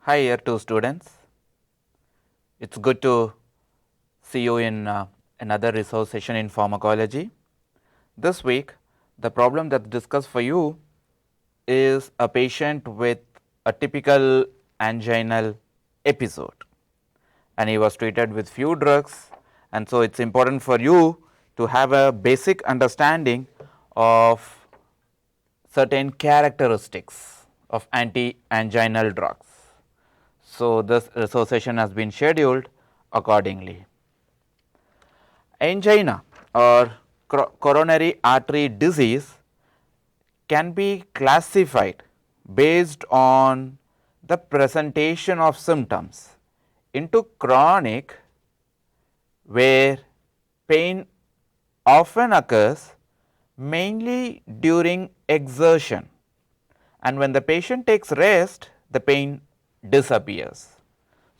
Hi, year 2 students. It's good to see you in another resource session in pharmacology. This week, the problem that's discussed for you is a patient with a typical anginal episode, and he was treated with few drugs, and so it's important for you to have a basic understanding of certain characteristics of anti-anginal drugs. So, this resource session has been scheduled accordingly. Angina or coronary artery disease can be classified based on the presentation of symptoms into chronic, where pain often occurs mainly during exertion, and when the patient takes rest, the pain disappears.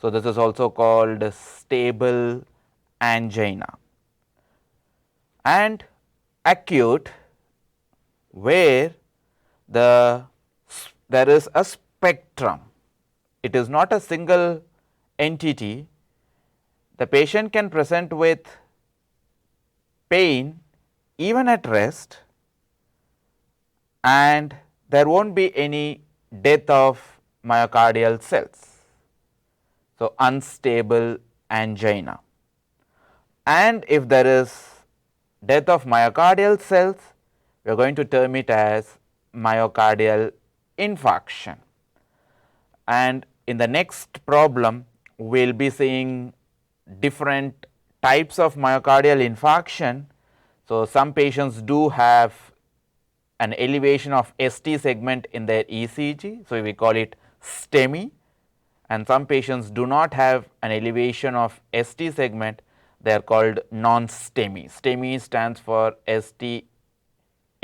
So, this is also called stable angina. And acute, where there is a spectrum. It is not a single entity. The patient can present with pain even at rest, and there won't be any death of myocardial cells. So, unstable angina. And if there is death of myocardial cells, we are going to term it as myocardial infarction. And in the next problem, we will be seeing different types of myocardial infarction. So, some patients do have an elevation of ST segment in their ECG. So, we call it STEMI, and some patients do not have an elevation of ST segment, they are called non-STEMI. STEMI stands for ST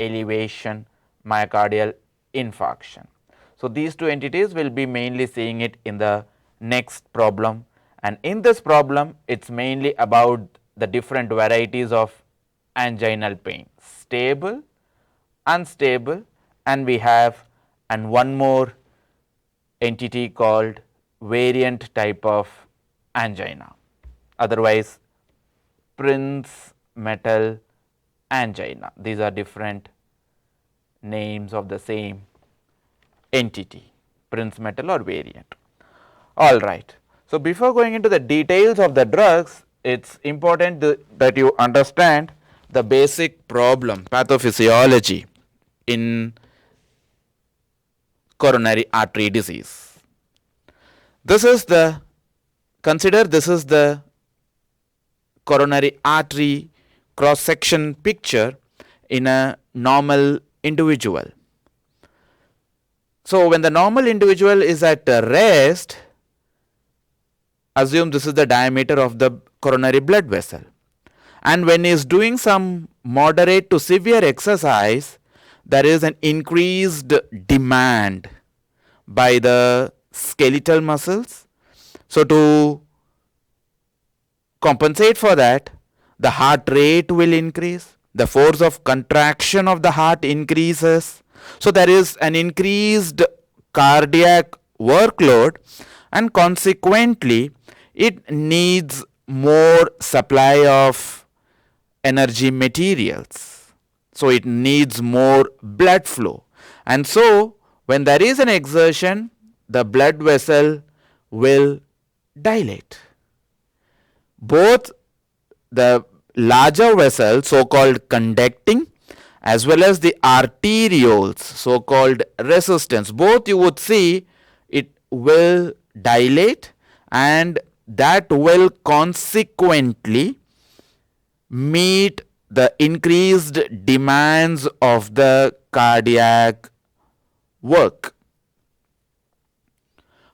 elevation myocardial infarction. So, these two entities will be mainly seeing it in the next problem, and in this problem it is mainly about the different varieties of anginal pain, stable, unstable, and we have one more entity called variant type of angina, otherwise Prinzmetal angina. These are different names of the same entity, Prinzmetal or variant. All right. So, before going into the details of the drugs, it is important that you understand the basic problem, pathophysiology in coronary artery disease. This is the, consider this is the coronary artery cross section picture in a normal individual. So, when the normal individual is at rest, assume this is the diameter of the coronary blood vessel, and when he is doing some moderate to severe exercise, there is an increased demand by the skeletal muscles. So, to compensate for that, the heart rate will increase, the force of contraction of the heart increases. So, there is an increased cardiac workload, and consequently it needs more supply of energy materials. So, it needs more blood flow, and so when there is an exertion, the blood vessel will dilate. Both the larger vessel, so called conducting, as well as the arterioles, so called resistance, both you would see it will dilate, and that will consequently meet the increased demands of the cardiac work.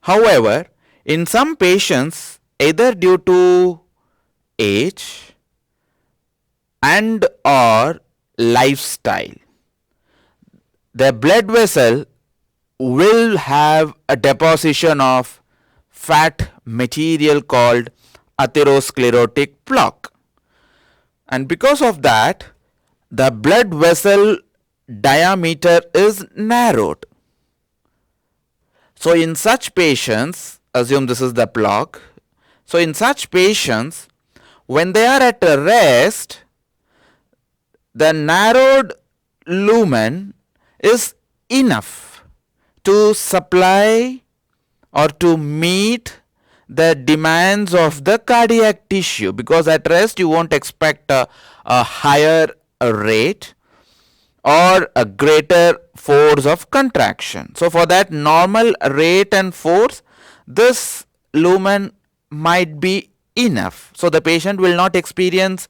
However, in some patients, either due to age and or lifestyle, the blood vessel will have a deposition of fat material called atherosclerotic plaque, and because of that the blood vessel diameter is narrowed. So in such patients, assume this is the block. So in such patients, when they are at rest, the narrowed lumen is enough to supply or to meet the demands of the cardiac tissue, because at rest you won't expect a higher rate or a greater force of contraction. So for that normal rate and force, this lumen might be enough. So the patient will not experience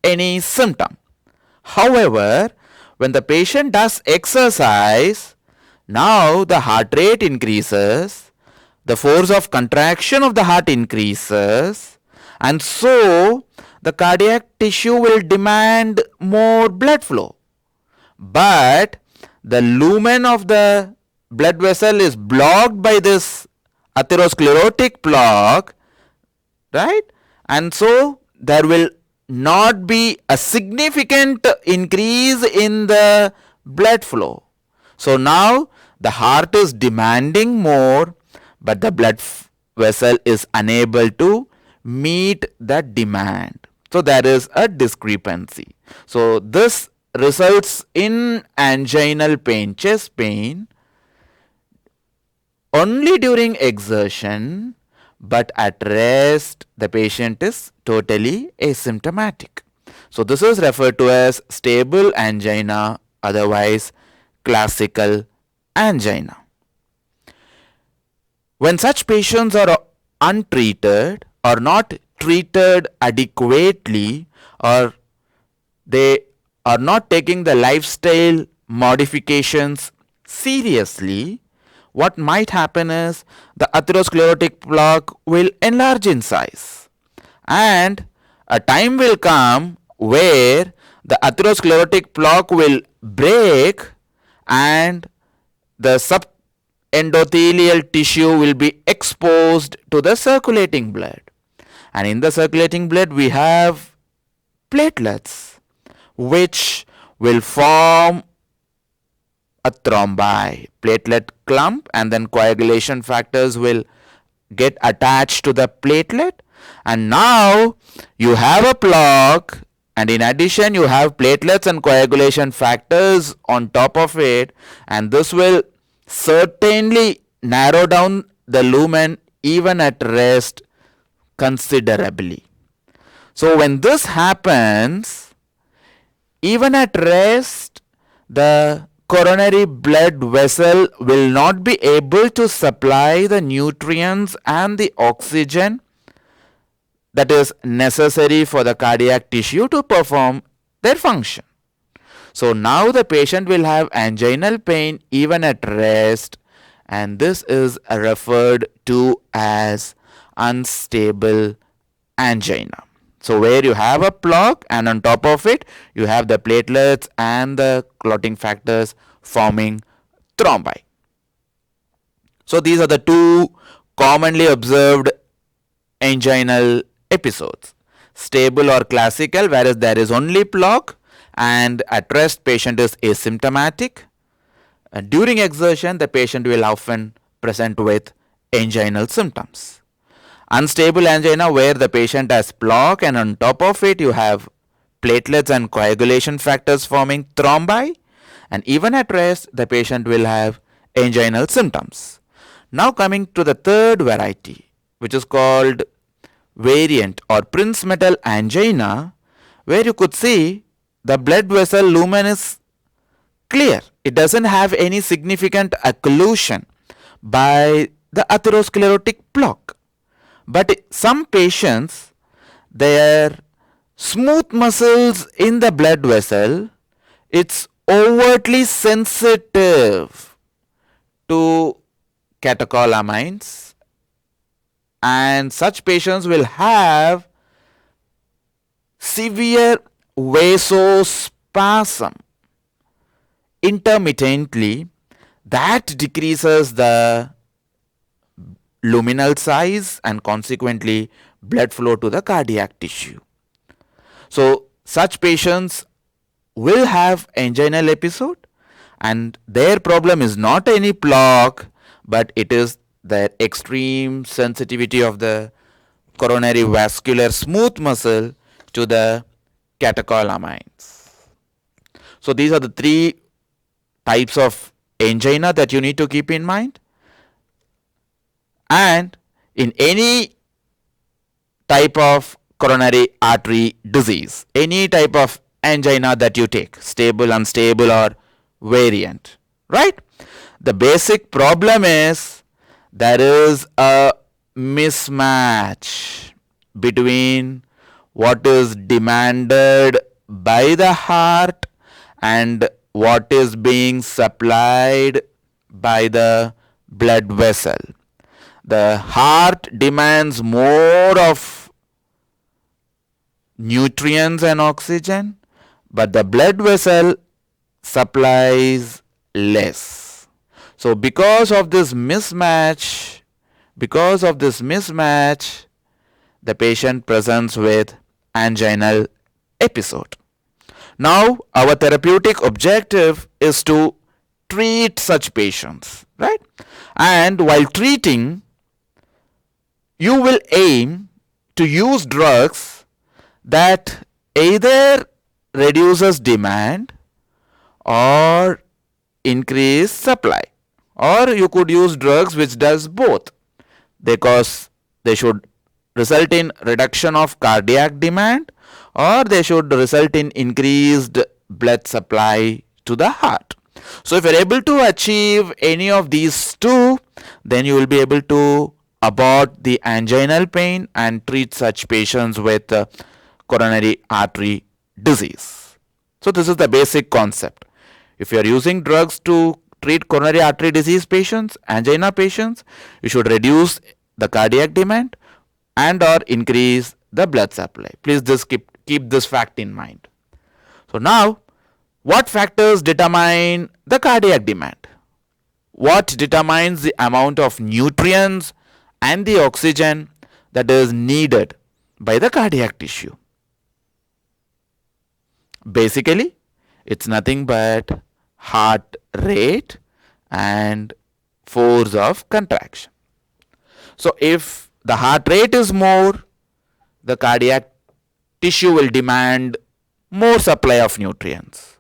any symptom. However, when the patient does exercise, now the heart rate increases, the force of contraction of the heart increases, and so the cardiac tissue will demand more blood flow. But the lumen of the blood vessel is blocked by this atherosclerotic plaque, right? And so there will not be a significant increase in the blood flow. So now the heart is demanding more, but the blood vessel is unable to meet that demand. So there is a discrepancy. So this results in anginal pain, chest pain, only during exertion, but at rest the patient is totally asymptomatic. So this is referred to as stable angina, otherwise classical angina. When such patients are untreated or not treated adequately, or they are not taking the lifestyle modifications seriously, what might happen is the atherosclerotic plaque will enlarge in size, and a time will come where the atherosclerotic plaque will break and the subendothelial tissue will be exposed to the circulating blood. And in the circulating blood we have platelets, which will form a thrombi, platelet clump, and then coagulation factors will get attached to the platelet, and now you have a plaque, and in addition you have platelets and coagulation factors on top of it, and this will certainly narrow down the lumen even at rest considerably. So when this happens, even at rest, the coronary blood vessel will not be able to supply the nutrients and the oxygen that is necessary for the cardiac tissue to perform their function. So now the patient will have anginal pain even at rest, and this is referred to as unstable angina. So where you have a plaque and on top of it you have the platelets and the clotting factors forming thrombi. So these are the two commonly observed anginal episodes. Stable or classical, whereas there is only plaque, and at rest patient is asymptomatic. During exertion the patient will often present with anginal symptoms. Unstable angina, where the patient has plaque and on top of it you have platelets and coagulation factors forming thrombi, and even at rest the patient will have anginal symptoms. Now coming to the third variety, which is called variant or Prinzmetal angina, where you could see the blood vessel lumen is clear. It doesn't have any significant occlusion by the atherosclerotic plaque. But some patients, their smooth muscles in the blood vessel, it's overtly sensitive to catecholamines, and such patients will have severe vasospasm intermittently that decreases the luminal size and consequently blood flow to the cardiac tissue. So such patients will have anginal episode, and their problem is not any plaque but it is the extreme sensitivity of the coronary vascular smooth muscle to the catecholamines. So these are the three types of angina that you need to keep in mind. And in any type of coronary artery disease, any type of angina that you take, stable, unstable, or variant, right? The basic problem is there is a mismatch between what is demanded by the heart and what is being supplied by the blood vessel. The heart demands more of nutrients and oxygen, but the blood vessel supplies less. So because of this mismatch, the patient presents with anginal episode. Now our therapeutic objective is to treat such patients, right? And while treating, you will aim to use drugs that either reduces demand or increase supply, or you could use drugs which does both, because they should result in reduction of cardiac demand or they should result in increased blood supply to the heart. So if you are able to achieve any of these two, then you will be able to abort the anginal pain and treat such patients with coronary artery disease. So this is the basic concept. If you are using drugs to treat coronary artery disease patients, angina patients, you should reduce the cardiac demand and or increase the blood supply. Please just keep this fact in mind. So now, what factors determine the cardiac demand? What determines the amount of nutrients and the oxygen that is needed by the cardiac tissue? Basically, it's nothing but heart rate and force of contraction. So if the heart rate is more, the cardiac tissue will demand more supply of nutrients.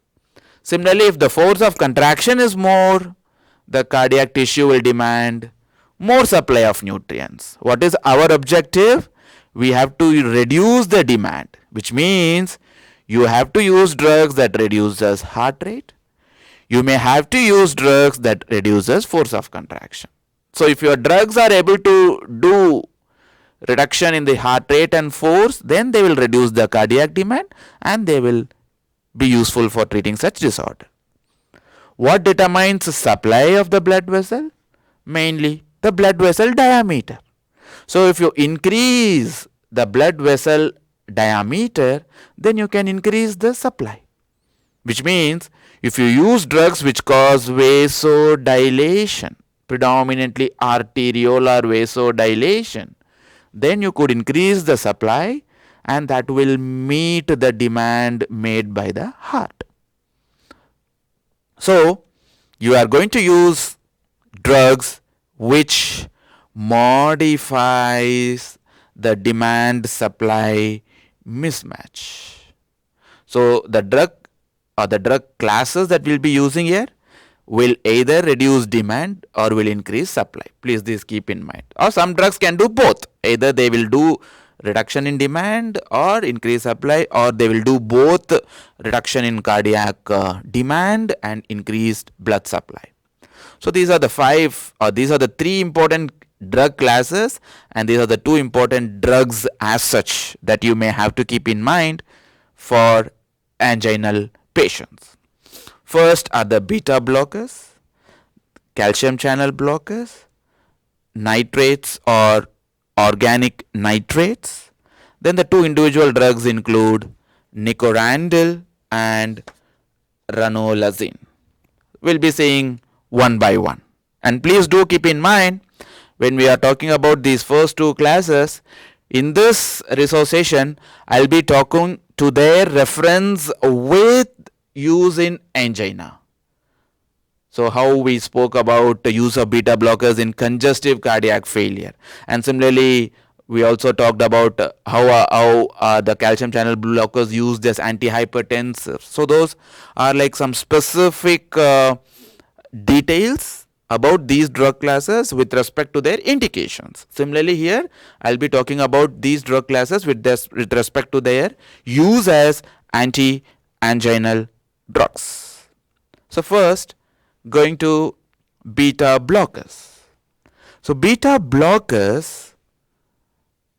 Similarly, if the force of contraction is more, the cardiac tissue will demand more supply of nutrients. What is our objective? We have to reduce the demand, which means you have to use drugs that reduces heart rate. You may have to use drugs that reduces force of contraction. So if your drugs are able to do reduction in the heart rate and force, then they will reduce the cardiac demand and they will be useful for treating such disorder. What determines the supply of the blood vessel? Mainly the blood vessel diameter. So if you increase the blood vessel diameter, then you can increase the supply. Which means if you use drugs which cause vasodilation, predominantly arteriolar vasodilation, then you could increase the supply and that will meet the demand made by the heart. So you are going to use drugs which modifies the demand supply mismatch. So the drug or the drug classes that we'll be using here will either reduce demand or will increase supply. Please this keep in mind. Or some drugs can do both. Either they will do reduction in demand or increase supply, or they will do both reduction in cardiac demand and increased blood supply. So these are the three important drug classes, and these are the two important drugs as such that you may have to keep in mind for anginal patients. First are the beta blockers, calcium channel blockers, nitrates or organic nitrates. Then the two individual drugs include nicorandil and ranolazine. We'll be seeing one by one. And please do keep in mind, when we are talking about these first two classes, in this resource session, I'll be talking to their reference with use in angina. So how we spoke about the use of beta blockers in congestive cardiac failure, and similarly we also talked about how the calcium channel blockers used as antihypertensives. So those are like some specific details about these drug classes with respect to their indications. Similarly here I'll be talking about these drug classes with respect to their use as anti-anginal drugs. So first, going to beta blockers. So beta blockers,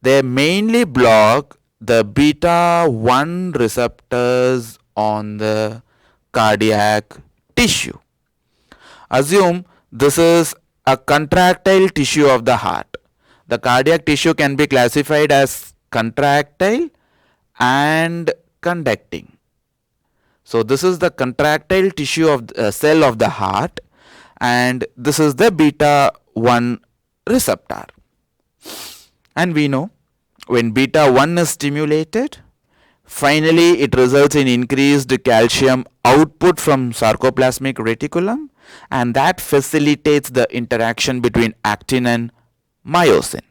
they mainly block the beta 1 receptors on the cardiac tissue. Assume this is a contractile tissue of the heart. The cardiac tissue can be classified as contractile and conducting. So this is the contractile tissue of the cell of the heart, and this is the beta 1 receptor. And we know when beta 1 is stimulated, finally it results in increased calcium output from sarcoplasmic reticulum, and that facilitates the interaction between actin and myosin.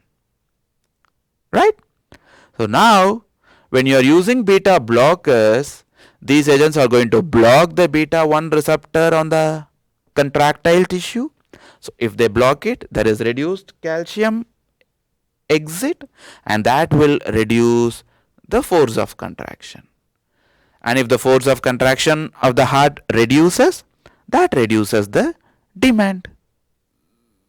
Right? So now when you are using beta blockers, these agents are going to block the beta 1 receptor on the contractile tissue. So if they block it, there is reduced calcium exit, and that will reduce the force of contraction. And if the force of contraction of the heart reduces, that reduces the demand.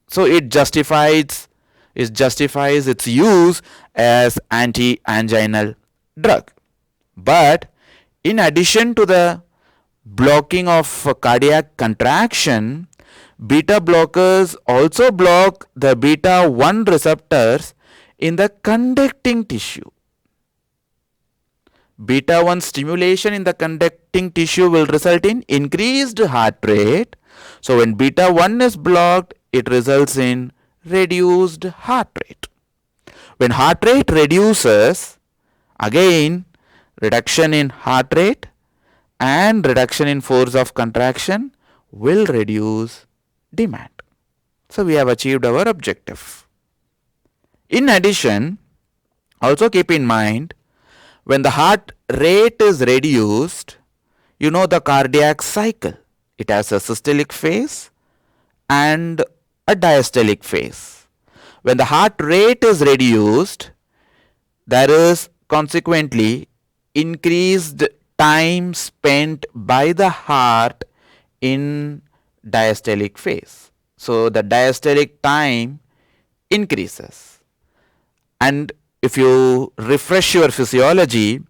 So it justifies its use as anti-anginal drug. But in addition to the blocking of cardiac contraction, beta blockers also block the beta 1 receptors in the conducting tissue. Beta 1 stimulation in the conducting tissue will result in increased heart rate. So when beta 1 is blocked, it results in reduced heart rate. When heart rate reduces, again reduction in heart rate and reduction in force of contraction will reduce demand. So we have achieved our objective. In addition, also keep in mind, when the heart rate is reduced, you know the cardiac cycle. It has a systolic phase and a diastolic phase. When the heart rate is reduced, there is consequently increased time spent by the heart in diastolic phase. So the diastolic time increases. And if you refresh your physiology,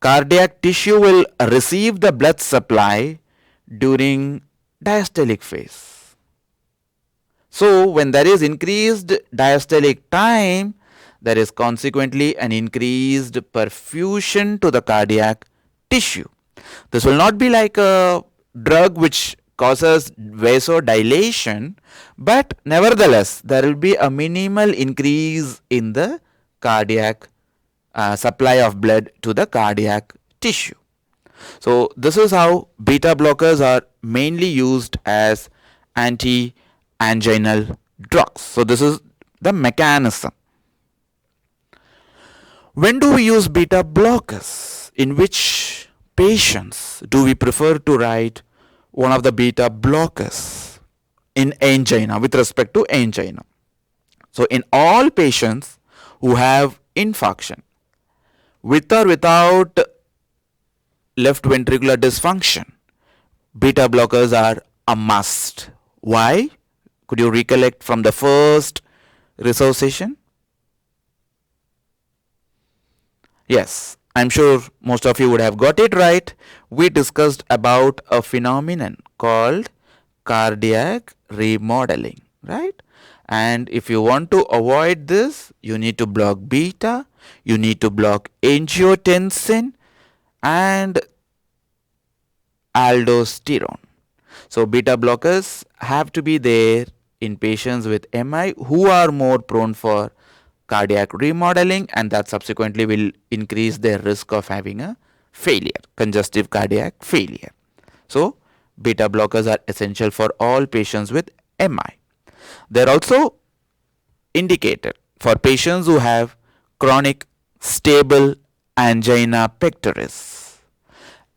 cardiac tissue will receive the blood supply during diastolic phase. So when there is increased diastolic time, there is consequently an increased perfusion to the cardiac tissue. This will not be like a drug which causes vasodilation, but nevertheless there will be a minimal increase in the cardiac supply of blood to the cardiac tissue. So this is how beta blockers are mainly used as anti-anginal drugs. So this is the mechanism. When do we use beta blockers? In which patients do we prefer to write one of the beta blockers in angina, with respect to angina? So in all patients who have infarction, with or without left ventricular dysfunction, beta blockers are a must. Why? Could you recollect from the first resuscitation? Yes, I'm sure most of you would have got it right. We discussed about a phenomenon called cardiac remodeling, right? And if you want to avoid this, you need to block beta, you need to block angiotensin and aldosterone. So beta blockers have to be there in patients with MI who are more prone for cardiac remodeling, and that subsequently will increase their risk of having a failure, congestive cardiac failure. So beta blockers are essential for all patients with MI. They're also indicated for patients who have chronic stable angina pectoris.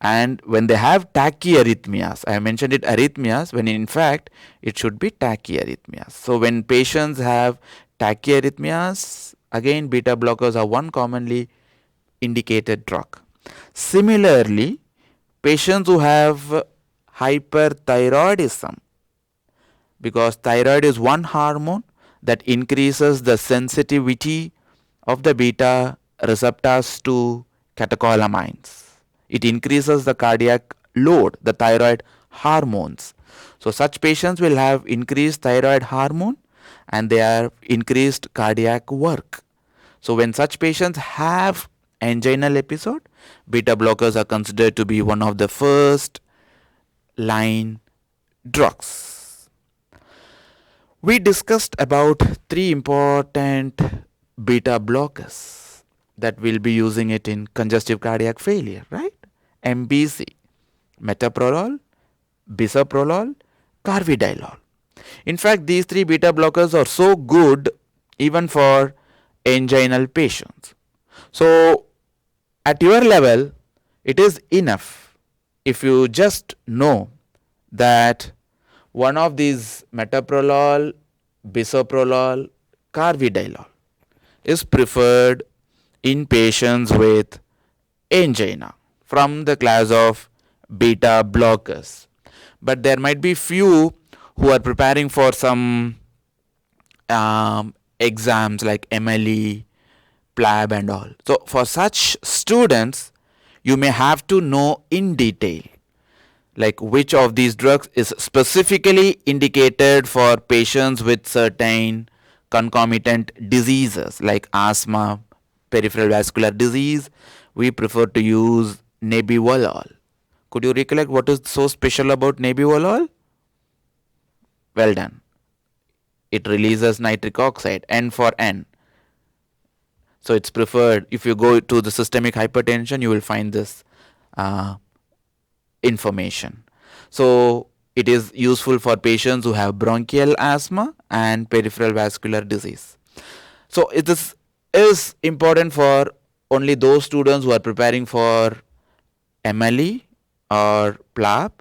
And when they have tachyarrhythmias, I mentioned it arrhythmias when in fact it should be tachyarrhythmias. So when patients have tachyarrhythmias, again beta blockers are one commonly indicated drug. Similarly, patients who have hyperthyroidism, because thyroid is one hormone that increases the sensitivity of the beta receptors to catecholamines. It increases the cardiac load, the thyroid hormones. So such patients will have increased thyroid hormone and they have increased cardiac work. So when such patients have anginal episode, beta blockers are considered to be one of the first line drugs. We discussed about 3 important beta blockers that we'll be using it in congestive cardiac failure, right? MBC, metoprolol, bisoprolol, carvedilol. In fact, these 3 beta blockers are so good even for anginal patients. So at your level, it is enough if you just know that one of these metoprolol, bisoprolol, carvedilol is preferred in patients with angina from the class of beta blockers. But there might be few who are preparing for some exams like MLE, PLAB and all. So for such students, you may have to know in detail like which of these drugs is specifically indicated for patients with certain concomitant diseases like asthma, peripheral vascular disease. We prefer to use nebivolol. Could you recollect what is so special about nebivolol? Well done. It releases nitric oxide, N for N. So it's preferred. If you go to the systemic hypertension, you will find this information. So it is useful for patients who have bronchial asthma and peripheral vascular disease. So it is important for only those students who are preparing for MLE or PLAB.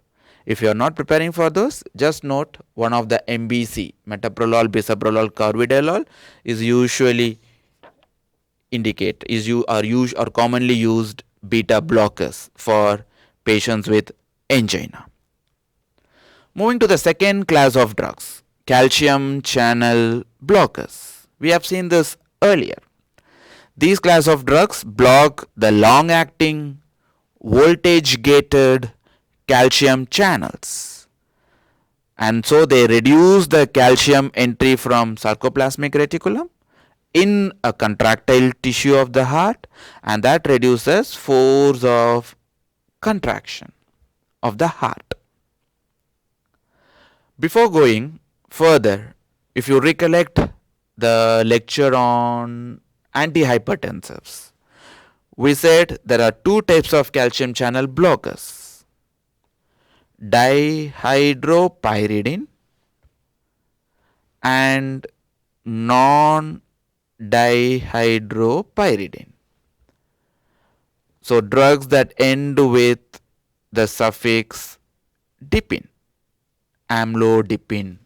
If you are not preparing for those, just note one of the MBC, metoprolol, bisoprolol, carvedilol, is usually are commonly used beta blockers for patients with angina. Moving to the second class of drugs, calcium channel blockers. We have seen this earlier. These class of drugs block the long-acting, voltage-gated calcium channels. And so they reduce the calcium entry from sarcoplasmic reticulum in a contractile tissue of the heart, and that reduces force of contraction of the heart. Before going further, if you recollect the lecture on antihypertensives, we said there are 2 types of calcium channel blockers: dihydropyridine and non-dihydropyridine. So drugs that end with the suffix dipine, amlodipine,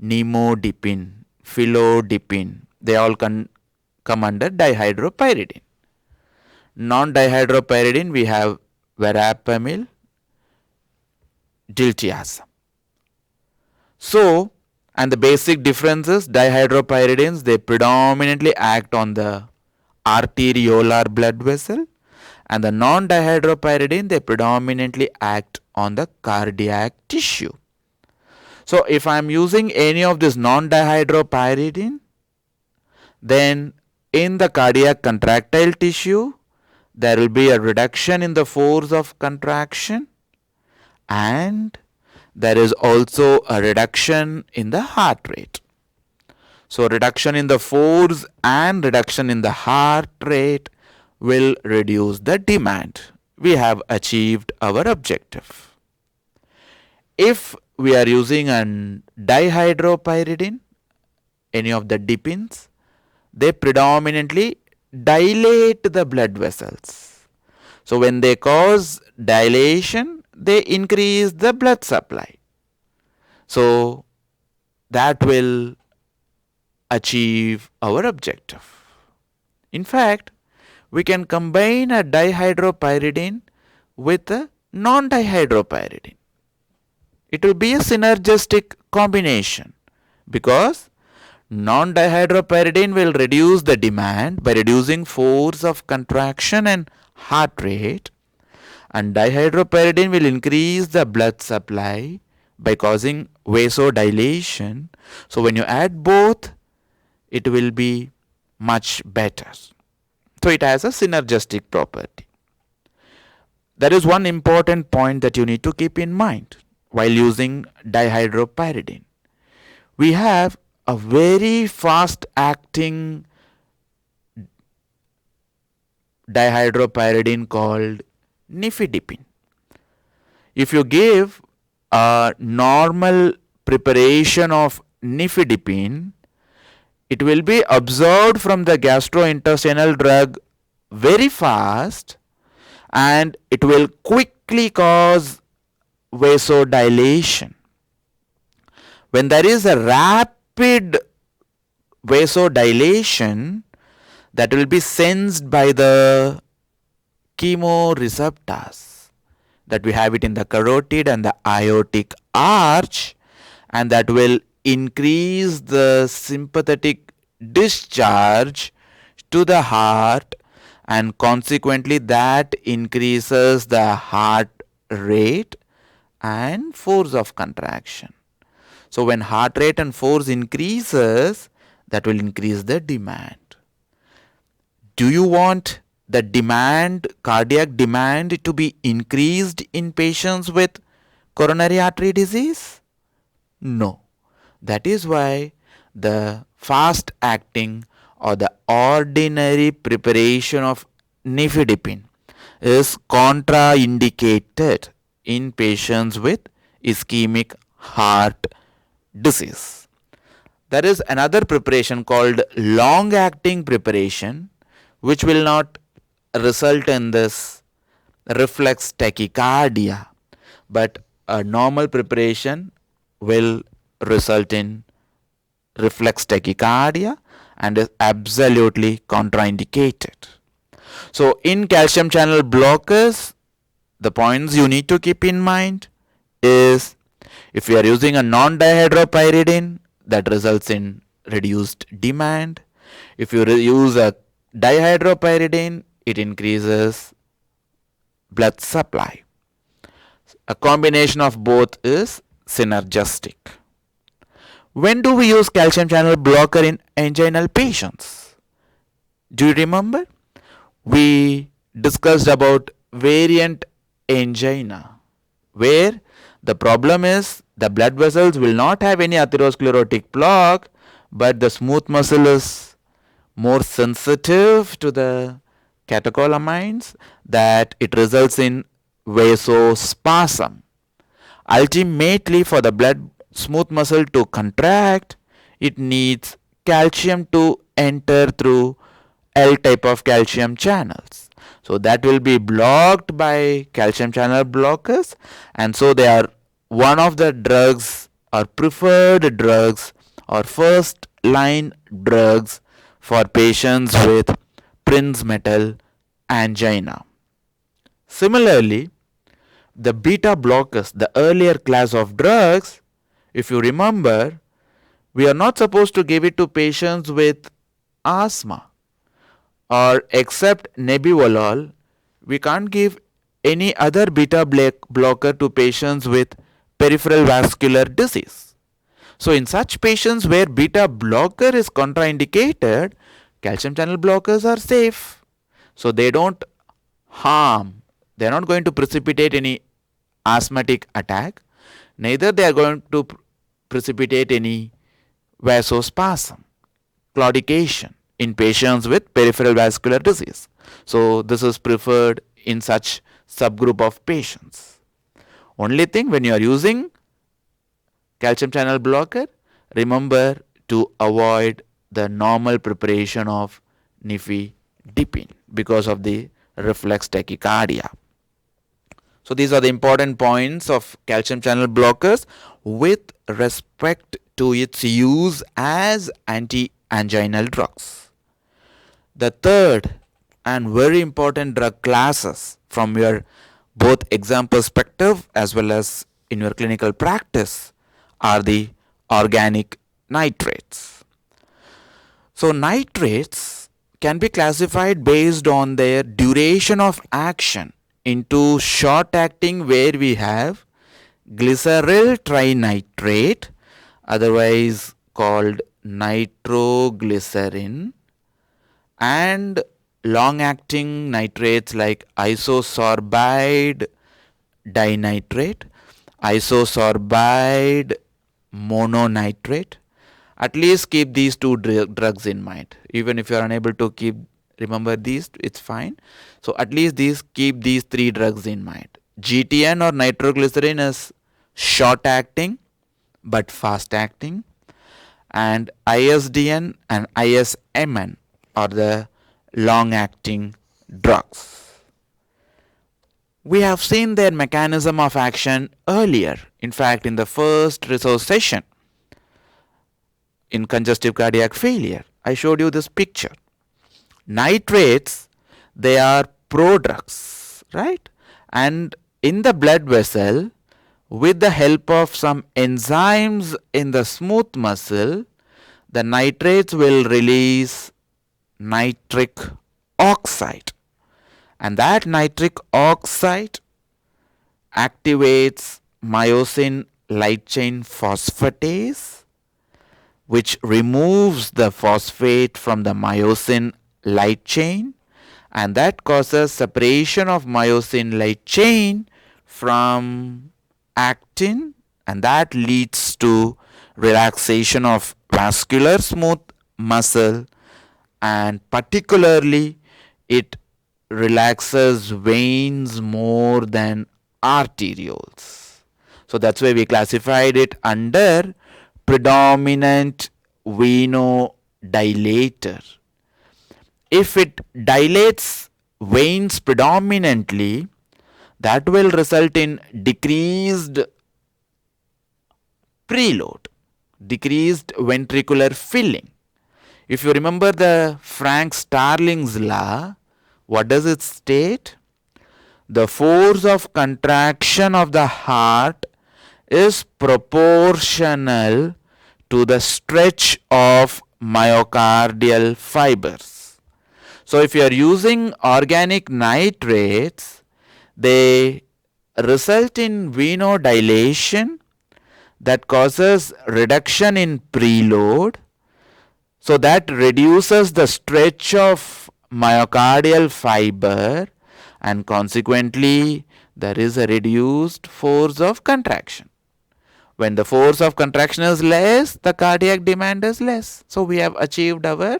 nimodipine, philodipine, they all come under dihydropyridine. Non-dihydropyridine, we have verapamil, diltiazem. So, and the basic difference is dihydropyridines, they predominantly act on the arteriolar blood vessel, and the non-dihydropyridine, they predominantly act on the cardiac tissue. So if I am using any of this non-dihydropyridine, then in the cardiac contractile tissue, there will be a reduction in the force of contraction, and there is also a reduction in the heart rate. So reduction in the force and reduction in the heart rate will reduce the demand. We have achieved our objective. If we are using an dihydropyridine, any of the dipins, they predominantly dilate the blood vessels. So when they cause dilation, they increase the blood supply. So that will achieve our objective. In fact, we can combine a dihydropyridine with a non-dihydropyridine. It will be a synergistic combination because non-dihydropyridine will reduce the demand by reducing force of contraction and heart rate, and dihydropyridine will increase the blood supply by causing vasodilation. So when you add both, it will be much better. So it has a synergistic property. There is one important point that you need to keep in mind while using dihydropyridine. We have a very fast acting dihydropyridine called nifedipine. If you give a normal preparation of nifedipine, it will be absorbed from the gastrointestinal drug very fast and it will quickly cause vasodilation. When there is a rapid vasodilation, that will be sensed by the chemoreceptors, that we have it in the carotid and the aortic arch, and that will increase the sympathetic discharge to the heart, and consequently that increases the heart rate and force of contraction. So when heart rate and force increases, that will increase the demand. Do you want the demand, cardiac demand, to be increased in patients with coronary artery disease? No. That is why the fast acting or the ordinary preparation of nifedipine is contraindicated in patients with ischemic heart disease. There is another preparation called long acting preparation, which will not result in this reflex tachycardia, but a normal preparation will result in reflex tachycardia and is absolutely contraindicated. So in calcium channel blockers, the points you need to keep in mind is, if you are using a non-dihydropyridine, that results in reduced demand. If you use a dihydropyridine, it increases blood supply. A combination of both is synergistic. When do we use calcium channel blocker in anginal patients? Do you remember? We discussed about variant angina, where the problem is the blood vessels will not have any atherosclerotic plaque, but the smooth muscle is more sensitive to the catecholamines, that it results in vasospasm. Ultimately, for the blood smooth muscle to contract, it needs calcium to enter through L type of calcium channels. So that will be blocked by calcium channel blockers, and so they are one of the drugs or preferred drugs or first line drugs for patients with Prinzmetal angina. Similarly, the beta blockers, the earlier class of drugs, if you remember, we are not supposed to give it to patients with asthma, or except nebivolol, we can't give any other beta blocker to patients with peripheral vascular disease. So in such patients where beta blocker is contraindicated, calcium channel blockers are safe. So they don't harm, they are not going to precipitate any asthmatic attack, neither they are going to precipitate any vasospasm, claudication in patients with peripheral vascular disease. So this is preferred in such subgroup of patients. Only thing, when you are using calcium channel blocker, remember to avoid the normal preparation of nifedipine because of the reflex tachycardia. So these are the important points of calcium channel blockers with respect to its use as anti-anginal drugs. The third and very important drug classes from your both exam perspective as well as in your clinical practice are the organic nitrates. So nitrates can be classified based on their duration of action into short acting, where we have glyceryl trinitrate, otherwise called nitroglycerin, and long acting nitrates like isosorbide dinitrate, isosorbide mononitrate. At least keep these two drugs in mind. Even if you are unable to remember these, it's fine. So at least keep these three drugs in mind. GTN or nitroglycerin is short acting but fast acting, and ISDN and ISMN are the long acting drugs. We have seen their mechanism of action earlier. In fact, in the first resource session in congestive cardiac failure, I showed you this picture. Nitrates, they are prodrugs, right? And in the blood vessel, with the help of some enzymes in the smooth muscle, the nitrates will release nitric oxide. And that nitric oxide activates myosin light chain phosphatase, which removes the phosphate from the myosin light chain, and that causes separation of myosin light chain from actin, and that leads to relaxation of vascular smooth muscle, and particularly it relaxes veins more than arterioles. So that's why we classified it under predominant venodilator. If it dilates veins predominantly, that will result in decreased preload, decreased ventricular filling. If you remember the Frank Starling's law, what does it state? The force of contraction of the heart is proportional to the stretch of myocardial fibers. So if you are using organic nitrates, they result in venodilation that causes reduction in preload. So that reduces the stretch of myocardial fiber, and consequently there is a reduced force of contraction. When the force of contraction is less, the cardiac demand is less. So we have achieved our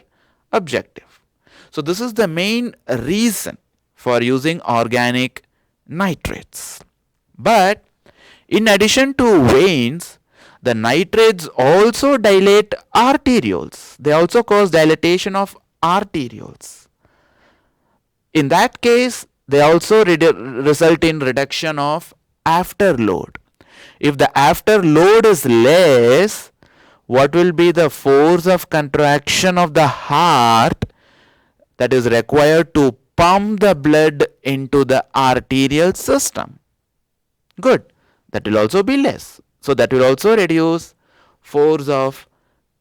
objective. So this is the main reason for using organic nitrates. But in addition to veins, the nitrates also dilate arterioles. They also cause dilatation of arterioles. In that case, they also result in reduction of afterload. If the afterload is less, what will be the force of contraction of the heart that is required to pump the blood into the arterial system? Good. That will also be less. So that will also reduce force of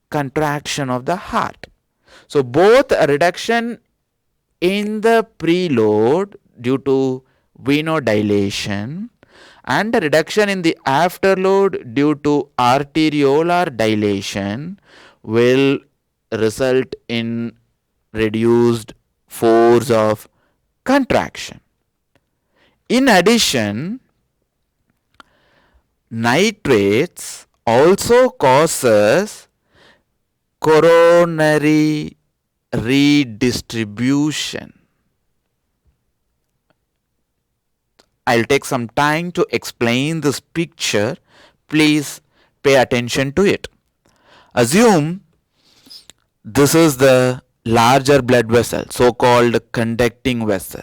contraction of the heart. So both a reduction in the preload due to venodilation and a reduction in the afterload due to arteriolar dilation will result in reduced force of contraction. In addition, nitrates also causes coronary redistribution. I'll take some time to explain this picture. Please pay attention to it. Assume this is the larger blood vessel, so-called conducting vessel,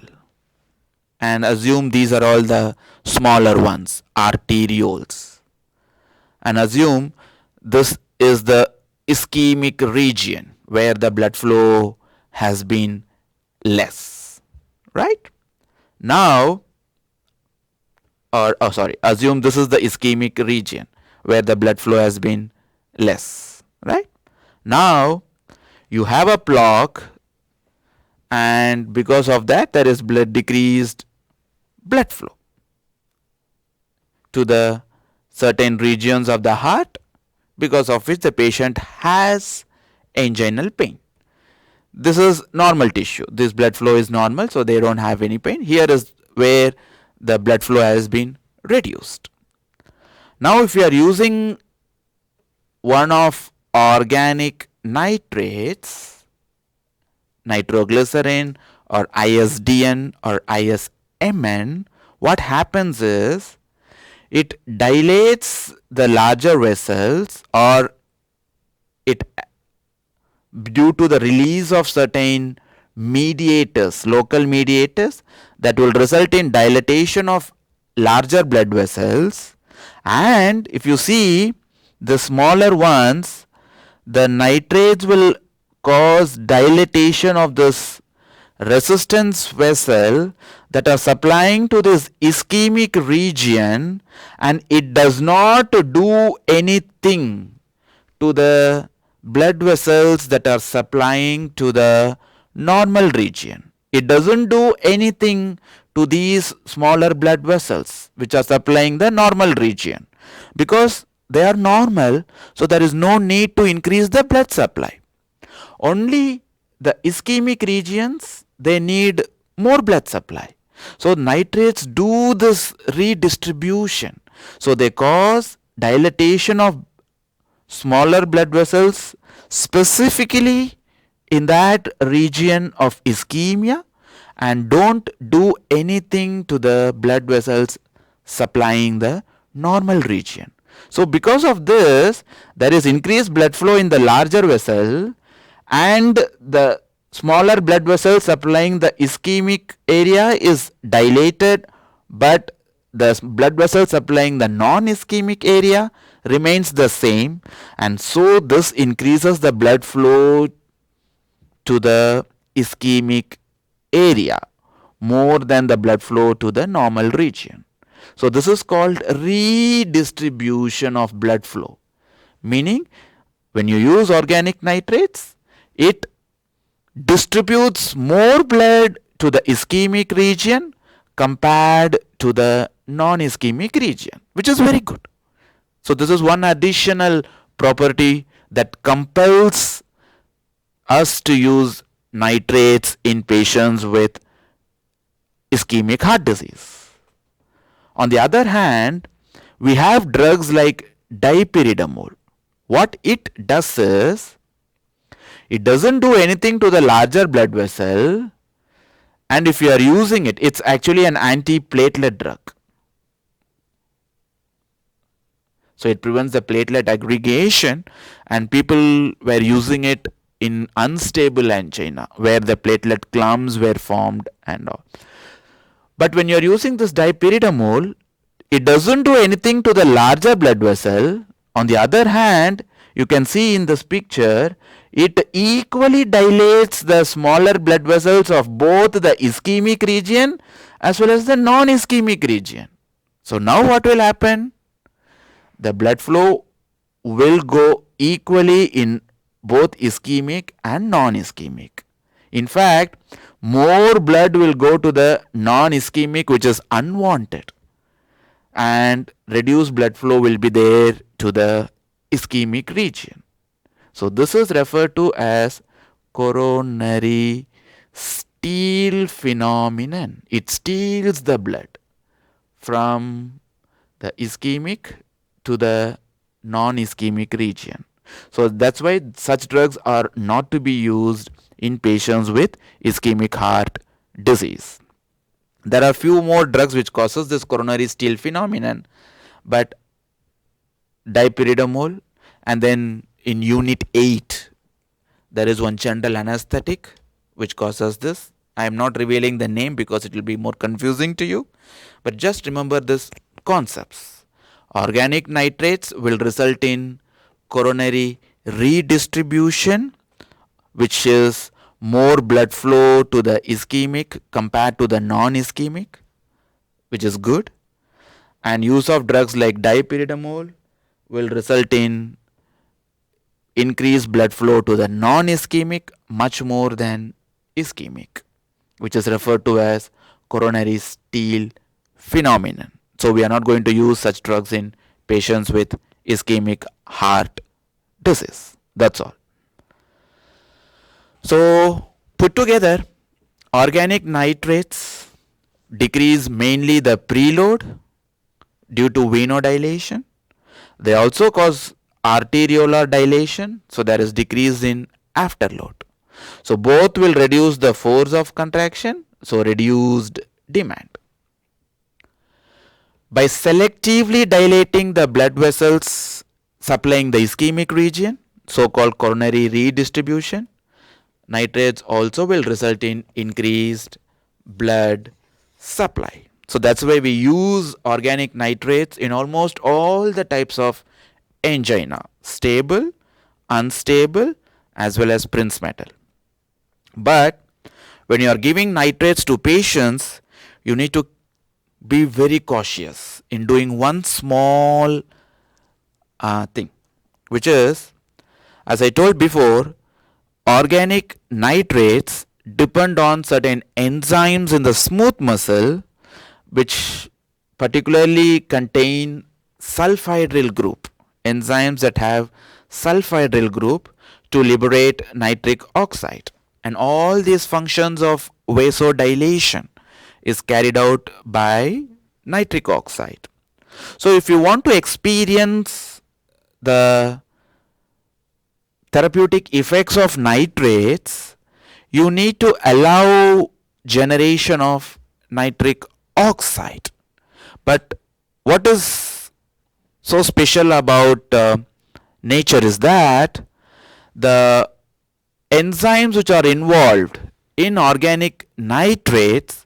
and assume these are all the smaller ones, arterioles, and assume this is the ischemic region where the blood flow has been less, right? Now, assume this is the ischemic region where the blood flow has been less, right? Now you have a block, and because of that there is decreased blood flow to the certain regions of the heart, because of which the patient has anginal pain. This is normal tissue. This blood flow is normal, so they don't have any pain. Here is where the blood flow has been reduced. Now if you are using one of organic nitrates, nitroglycerin or ISDN or ISMN, what happens is it dilates the larger vessels, or it, due to the release of certain mediators, local mediators, that will result in dilatation of larger blood vessels. And if you see the smaller ones, the nitrates will cause dilatation of this resistance vessel that are supplying to this ischemic region, and it does not do anything to the blood vessels that are supplying to the normal region. It doesn't do anything to these smaller blood vessels which are supplying the normal region, because they are normal, so there is no need to increase the blood supply. Only the ischemic regions, they need more blood supply. So nitrates do this redistribution. So they cause dilatation of smaller blood vessels, specifically in that region of ischemia, and don't do anything to the blood vessels supplying the normal region. So because of this, there is increased blood flow in the larger vessel, and the smaller blood vessels supplying the ischemic area is dilated, but the blood vessel supplying the non-ischemic area remains the same, and so this increases the blood flow to the ischemic area more than the blood flow to the normal region. So this is called redistribution of blood flow, meaning when you use organic nitrates, it distributes more blood to the ischemic region compared to the non-ischemic region, which is very good. So this is one additional property that compels us to use nitrates in patients with ischemic heart disease. On the other hand, we have drugs like dipyridamole. What it does is, it doesn't do anything to the larger blood vessel, and if you are using it, it's actually an antiplatelet drug. So it prevents the platelet aggregation, and people were using it in unstable angina where the platelet clumps were formed and all. But when you are using this dipyridamole, it doesn't do anything to the larger blood vessel. On the other hand, you can see in this picture, it equally dilates the smaller blood vessels of both the ischemic region as well as the non-ischemic region. So now what will happen? The blood flow will go equally in both ischemic and non-ischemic. In fact, more blood will go to the non-ischemic, which is unwanted, and reduced blood flow will be there to the ischemic region. So this is referred to as coronary steal phenomenon. It steals the blood from the ischemic to the non-ischemic region. So that's why such drugs are not to be used in patients with ischemic heart disease. There are few more drugs which causes this coronary steal phenomenon, but dipyridamole, and then in unit 8 there is one general anesthetic which causes this. I am not revealing the name because it will be more confusing to you, but just remember this concepts. Organic nitrates will result in coronary redistribution, which is more blood flow to the ischemic compared to the non-ischemic, which is good. And use of drugs like dipyridamole will result in increased blood flow to the non-ischemic much more than ischemic, which is referred to as coronary steal phenomenon. So we are not going to use such drugs in patients with ischemic heart disease. That's all. So put together, organic nitrates decrease mainly the preload due to venodilation. They also cause arteriolar dilation, so there is decrease in afterload. So both will reduce the force of contraction, so reduced demand. By selectively dilating the blood vessels supplying the ischemic region, so-called coronary redistribution, nitrates also will result in increased blood supply. So that's why we use organic nitrates in almost all the types of angina, stable, unstable, as well as Prinzmetal. But when you are giving nitrates to patients, you need to be very cautious in doing one small thing, which is, as I told before, organic nitrates depend on certain enzymes in the smooth muscle which particularly contain sulfhydryl group, enzymes that have sulfhydryl group to liberate nitric oxide. And all these functions of vasodilation is carried out by nitric oxide. So if you want to experience the therapeutic effects of nitrates, you need to allow generation of nitric oxide. But what is so special about nature is that the enzymes which are involved in organic nitrates,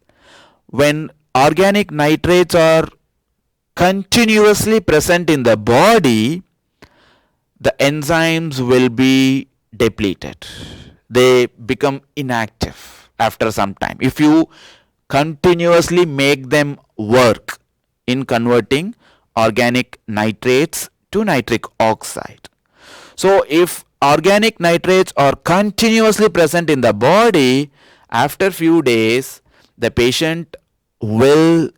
when organic nitrates are continuously present in the body, the enzymes will be depleted. They become inactive after some time if you continuously make them work in converting organic nitrates to nitric oxide. So if organic nitrates are continuously present in the body, after few days the patient will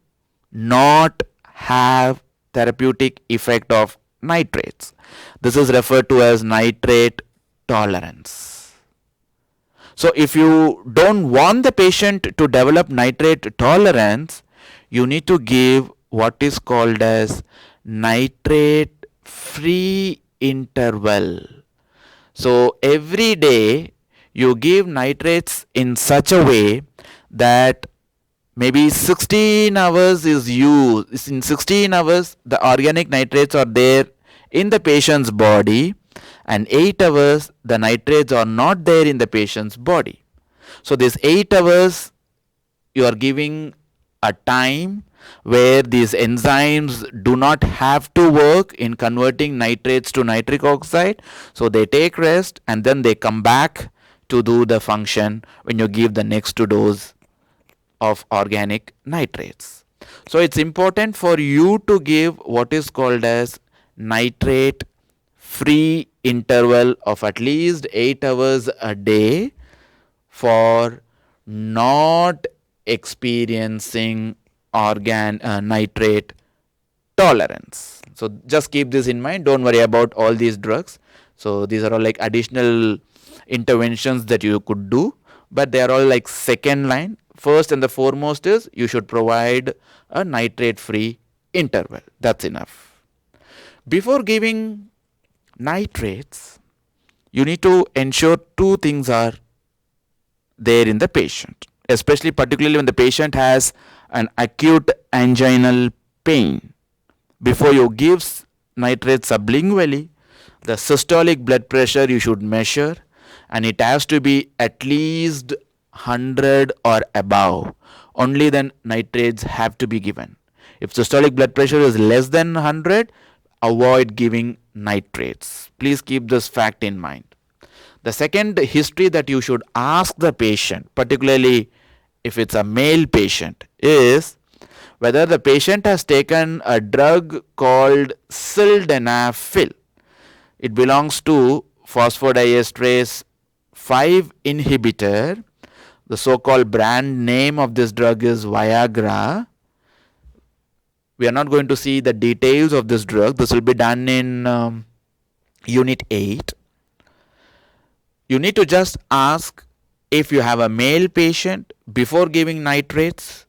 not have therapeutic effect of nitrates. This is referred to as nitrate tolerance. So if you don't want the patient to develop nitrate tolerance, you need to give what is called as nitrate free interval. So every day you give nitrates in such a way that maybe 16 hours is used. In 16 hours the organic nitrates are there in the patient's body, and 8 hours the nitrates are not there in the patient's body. So this 8 hours you are giving a time where these enzymes do not have to work in converting nitrates to nitric oxide, so they take rest and then they come back to do the function when you give the next dose of organic nitrates. So it's important for you to give what is called as nitrate free interval of at least 8 hours a day for not experiencing nitrate tolerance. So just keep this in mind. Don't worry about all these drugs. So these are all like additional interventions that you could do, but they are all like second line. First and the foremost is you should provide a nitrate free interval. That's enough. Before giving nitrates, you need to ensure two things are there in the patient, especially particularly when the patient has an acute anginal pain. Before you give nitrates sublingually, the systolic blood pressure you should measure, and it has to be at least 100 or above. Only then nitrates have to be given. If systolic blood pressure is less than 100, avoid giving nitrates. Please keep this fact in mind. The second history that you should ask the patient, particularly if it's a male patient, is whether the patient has taken a drug called sildenafil. It belongs to phosphodiesterase 5 inhibitor. The so-called brand name of this drug is Viagra. We are not going to see the details of this drug. This will be done in Unit 8. You need to just ask if you have a male patient before giving nitrates.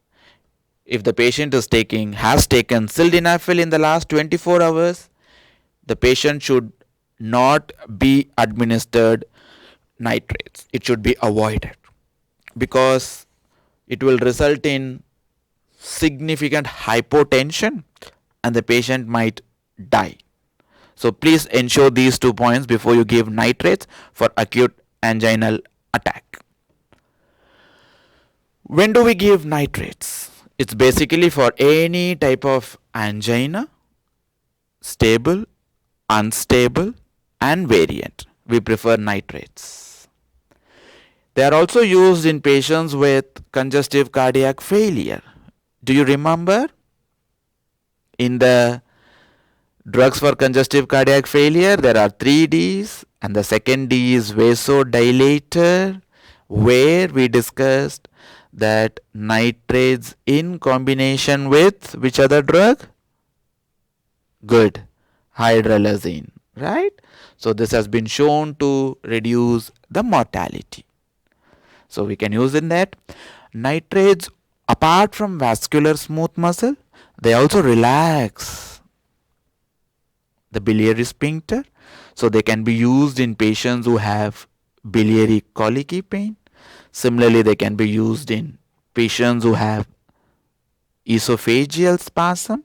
If the patient has taken sildenafil in the last 24 hours, the patient should not be administered nitrates. It should be avoided because it will result in significant hypotension and the patient might die. So please ensure these 2 points before you give nitrates for acute anginal attack. When do we give nitrates? It's basically for any type of angina, stable, unstable, and variant. We prefer nitrates. They are also used in patients with congestive cardiac failure. Do you remember? In the drugs for congestive cardiac failure, there are 3 Ds, and the second D is vasodilator, where we discussed that nitrates in combination with which other drug? Good, hydralazine, right? So this has been shown to reduce the mortality. So we can use in that. Nitrates, apart from vascular smooth muscle, they also relax the biliary sphincter. So they can be used in patients who have biliary colicky pain. Similarly, they can be used in patients who have esophageal spasm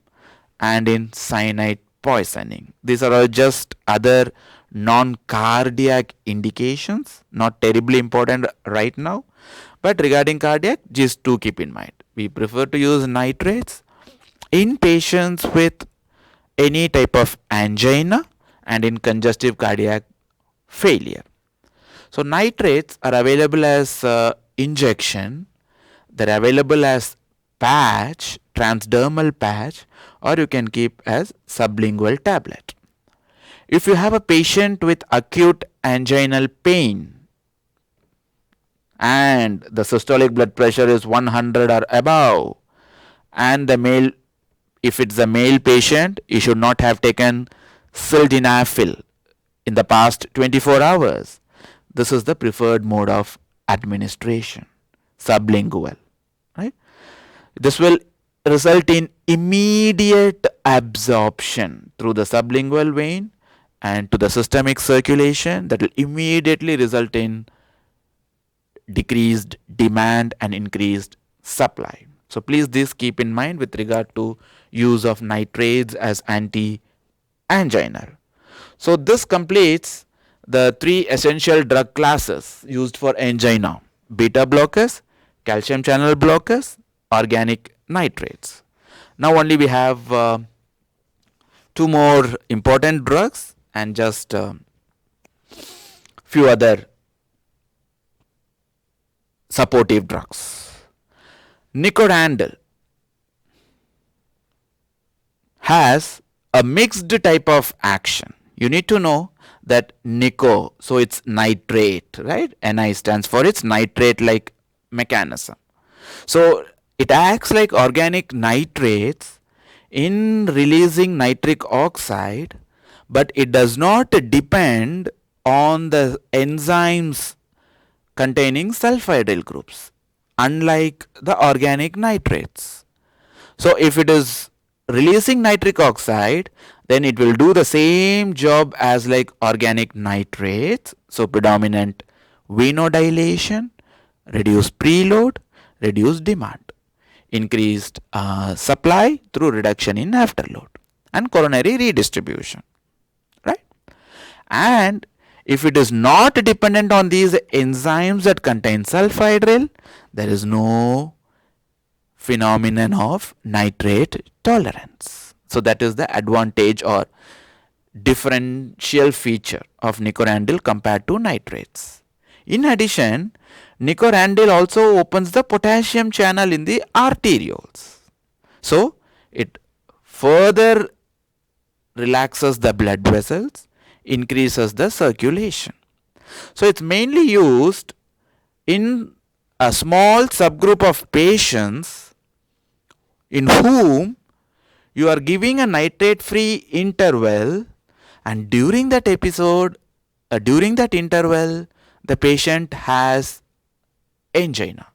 and in cyanide poisoning. These are all just other non-cardiac indications, not terribly important right now. But regarding cardiac, just to keep in mind, we prefer to use nitrates in patients with any type of angina and in congestive cardiac failure. So nitrates are available as injection, they're available as patch, transdermal patch, or you can keep as sublingual tablet. If you have a patient with acute anginal pain and the systolic blood pressure is 100 or above, and if it's a male patient, you should not have taken sildenafil in the past 24 hours. This is the preferred mode of administration, sublingual, right? This will result in immediate absorption through the sublingual vein and to the systemic circulation. That will immediately result in decreased demand and increased supply. So please this keep in mind with regard to use of nitrates as anti-anginal. So this completes the 3 essential drug classes used for angina: beta blockers, calcium channel blockers, organic nitrates. Now only we have 2 more important drugs and just few other supportive drugs. Nicorandil has a mixed type of action. You need to know that nico, so it's nitrate, right? Ni stands for its nitrate-like mechanism. So it acts like organic nitrates in releasing nitric oxide, but it does not depend on the enzymes containing sulfidyl groups, unlike the organic nitrates. So if it is releasing nitric oxide, then it will do the same job as like organic nitrates. So predominant venodilation, reduced preload, reduced demand, increased supply through reduction in afterload. and coronary redistribution, right? And if it is not dependent on these enzymes that contain sulfhydryl, there is no phenomenon of nitrate tolerance. So that is the advantage or differential feature of nicorandil compared to nitrates. In addition, nicorandil also opens the potassium channel in the arterioles. So it further relaxes the blood vessels, increases the circulation. So it's mainly used in a small subgroup of patients in whom you are giving a nitrate free interval, and during that interval the patient has angina.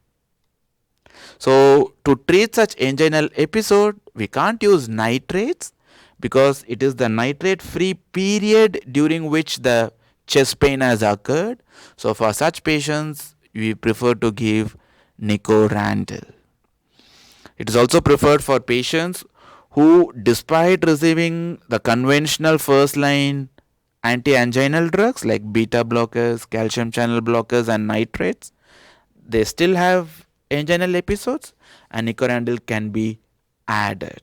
So to treat such anginal episode, we can't use nitrates because it is the nitrate free period during which the chest pain has occurred. So for such patients, we prefer to give nicorandil. It is also preferred for patients who, despite receiving the conventional first line anti-anginal drugs like beta blockers, calcium channel blockers and nitrates, they still have anginal episodes, and nicorandil can be added.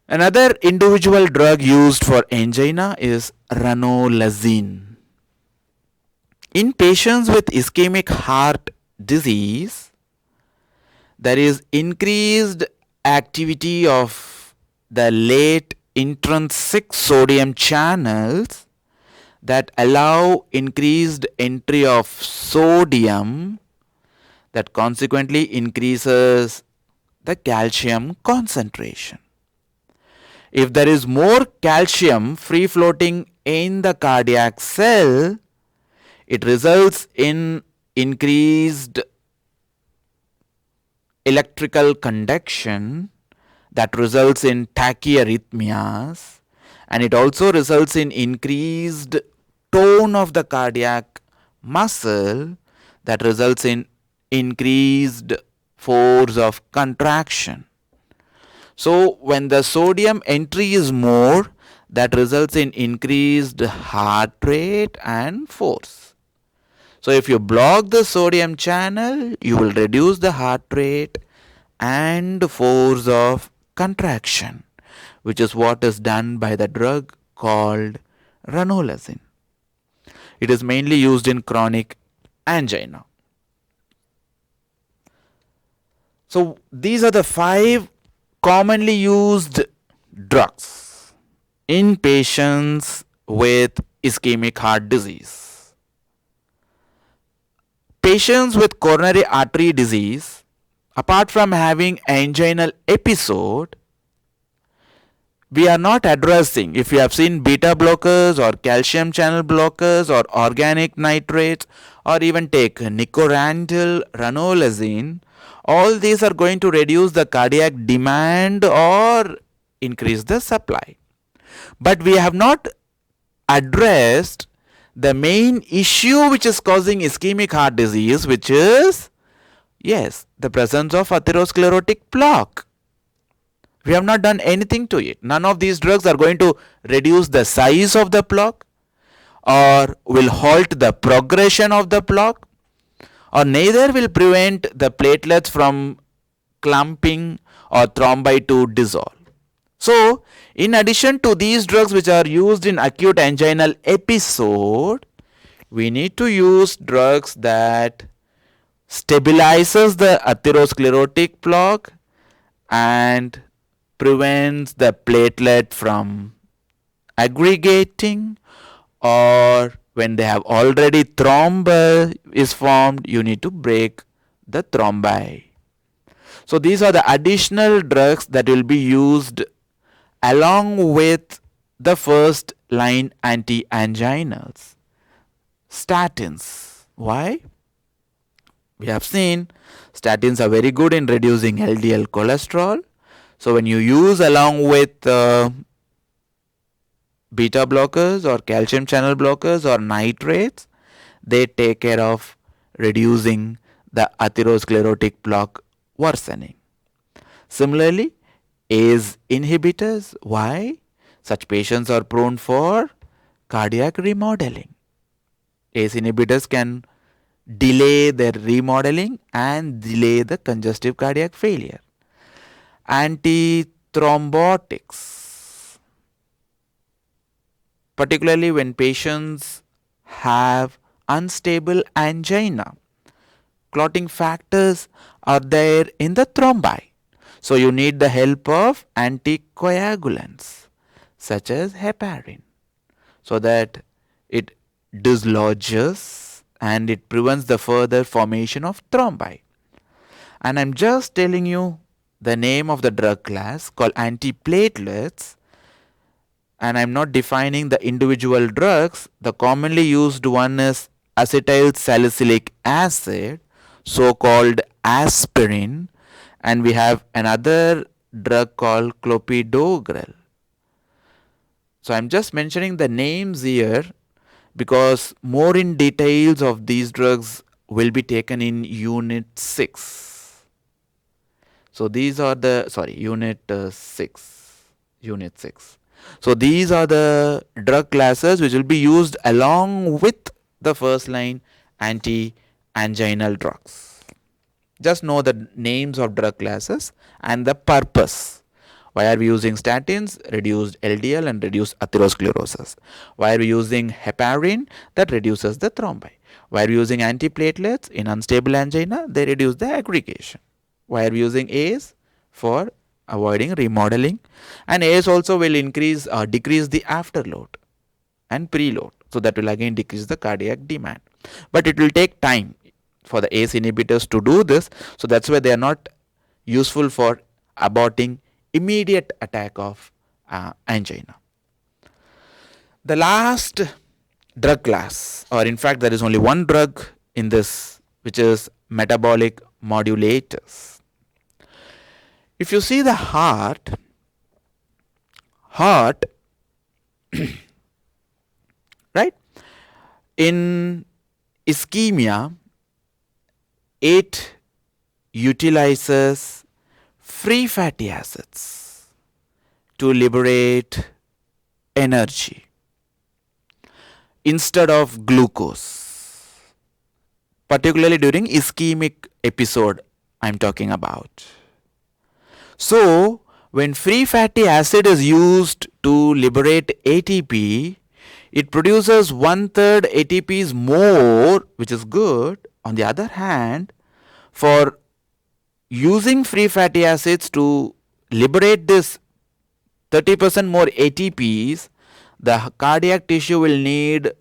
Another individual drug used for angina is ranolazine. In patients with ischemic heart disease, there is increased activity of the late intrinsic sodium channels that allow increased entry of sodium, that consequently increases the calcium concentration. If there is more calcium free floating in the cardiac cell, it results in increased electrical conduction that results in tachyarrhythmias, and it also results in increased tone of the cardiac muscle that results in increased force of contraction. So when the sodium entry is more, that results in increased heart rate and force. So if you block the sodium channel, you will reduce the heart rate and force of contraction, which is what is done by the drug called ranolazine. It is mainly used in chronic angina. So these are the 5 commonly used drugs in patients with ischemic heart disease. Patients with coronary artery disease, apart from having anginal episode, we are not addressing, if you have seen beta blockers or calcium channel blockers or organic nitrates, or even take nicorandil, ranolazine, all these are going to reduce the cardiac demand or increase the supply. But we have not addressed the main issue which is causing ischemic heart disease, which is, yes, the presence of atherosclerotic plaque. We have not done anything to it. None of these drugs are going to reduce the size of the plaque or will halt the progression of the plaque, or neither will prevent the platelets from clumping or thrombi to dissolve. So, in addition to these drugs which are used in acute anginal episode, we need to use drugs that stabilizes the atherosclerotic plaque and prevents the platelet from aggregating, or when they have already thrombi is formed, you need to break the thrombi. So these are the additional drugs that will be used along with the first line anti-anginals. Statins. Why? We have seen statins are very good in reducing LDL cholesterol. So when you use along with beta blockers or calcium channel blockers or nitrates, they take care of reducing the atherosclerotic plaque worsening. Similarly, ACE inhibitors. Why? Such patients are prone for cardiac remodeling. ACE inhibitors can delay their remodeling and delay the congestive cardiac failure. Antithrombotics, particularly when patients have unstable angina. Clotting factors are there in the thrombi. So you need the help of anticoagulants such as heparin so that it dislodges and it prevents the further formation of thrombi. And I'm just telling you the name of the drug class called antiplatelets, and I'm not defining the individual drugs. The commonly used one is acetyl salicylic acid, so called aspirin, and we have another drug called clopidogrel. So I'm just mentioning the names here because more in details of these drugs will be taken in unit 6. So these are the unit 6. Unit 6. So these are the drug classes which will be used along with the first line anti-anginal drugs. Just know the names of drug classes and the purpose. Why are we using statins? Reduced LDL and reduced atherosclerosis. Why are we using heparin? That reduces the thrombi. Why are we using antiplatelets? In unstable angina, they reduce the aggregation. Why are we using ACE? For avoiding remodeling. And ACE also will decrease the afterload and preload. So that will again decrease the cardiac demand. But it will take time for the ACE inhibitors to do this. So that's why they are not useful for aborting immediate attack of angina. The last drug class, or in fact there is only one drug in this, which is metabolic modulators. If you see the heart right, in ischemia, it utilizes free fatty acids to liberate energy instead of glucose, particularly during ischemic episode I'm talking about. So when free fatty acid is used to liberate ATP, it produces 1/3 ATPs more, which is good. On the other hand, for using free fatty acids to liberate this 30% more ATPs, the cardiac tissue will need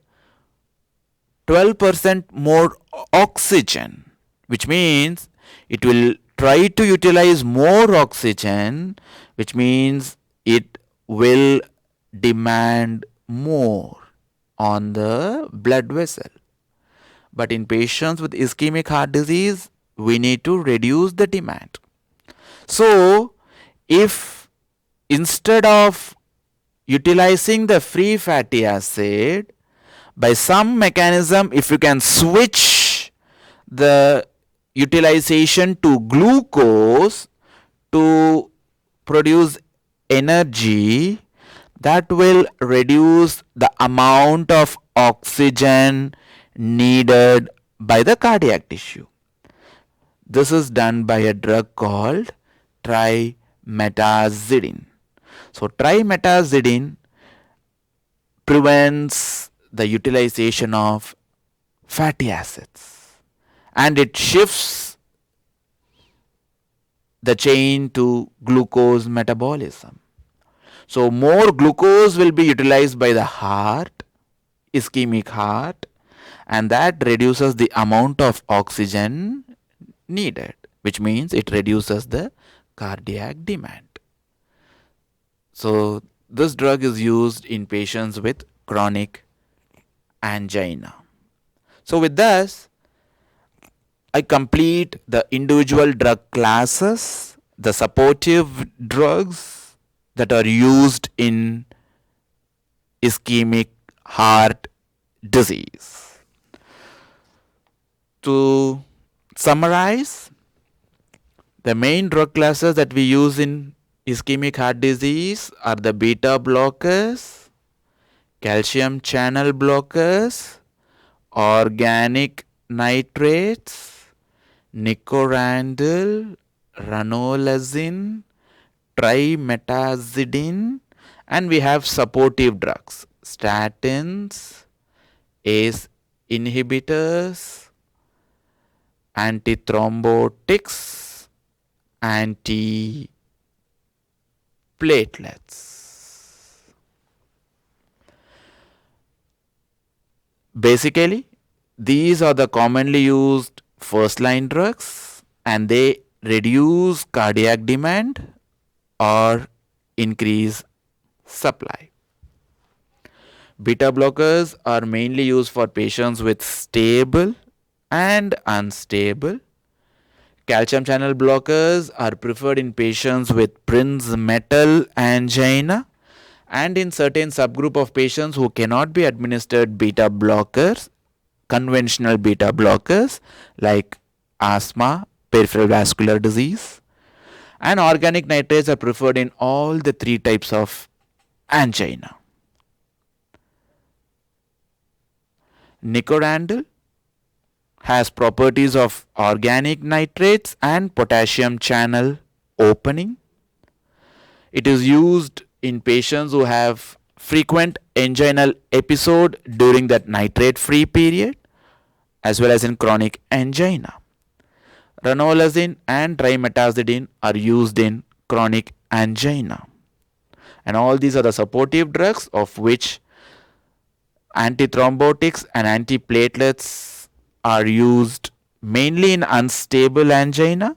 12% more oxygen, which means it will try to utilize more oxygen, which means it will demand more on the blood vessel. But in patients with ischemic heart disease, we need to reduce the demand. So if instead of utilizing the free fatty acid, by some mechanism, if you can switch the utilization to glucose to produce energy, that will reduce the amount of oxygen needed by the cardiac tissue. This is done by a drug called trimetazidine. So trimetazidine prevents the utilization of fatty acids and it shifts the chain to glucose metabolism. So more glucose will be utilized by the heart, ischemic heart, and that reduces the amount of oxygen needed, which means it reduces the cardiac demand. So this drug is used in patients with chronic angina. So with this, I complete the individual drug classes, the supportive drugs that are used in ischemic heart disease. To summarize, the main drug classes that we use in ischemic heart disease are the beta blockers, calcium channel blockers, organic nitrates, nicorandil, ranolazine, trimetazidine, and we have supportive drugs, statins, ACE inhibitors, antithrombotics, antiplatelets. Basically, these are the commonly used first line drugs and they reduce cardiac demand or increase supply. Beta blockers are mainly used for patients with stable and unstable. Calcium channel blockers are preferred in patients with Prinzmetal angina and in certain subgroup of patients who cannot be administered beta blockers, conventional beta blockers like asthma, peripheral vascular disease, and organic nitrates are preferred in all the three types of angina. Nicorandil has properties of organic nitrates and potassium channel opening. It is used in patients who have frequent anginal episode during that nitrate free period as well as in chronic angina. Ranolazine and trimetazidine are used in chronic angina. And all these are the supportive drugs of which antithrombotics and antiplatelets are used mainly in unstable angina,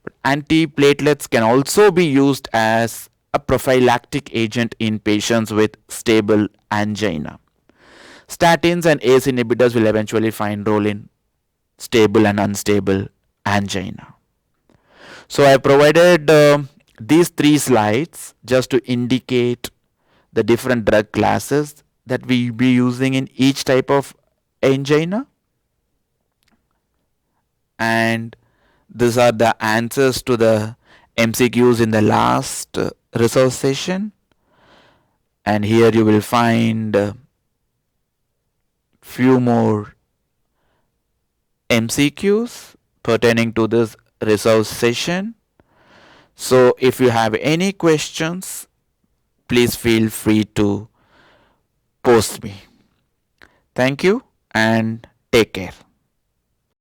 but antiplatelets can also be used as a prophylactic agent in patients with stable angina. Statins and ACE inhibitors will eventually find role in stable and unstable angina. So I provided these three slides just to indicate the different drug classes that we will be using in each type of angina, and these are the answers to the MCQs in the last resource session, and here you will find few more MCQs pertaining to this resource session. So if you have any questions, please feel free to post me. Thank you and take care.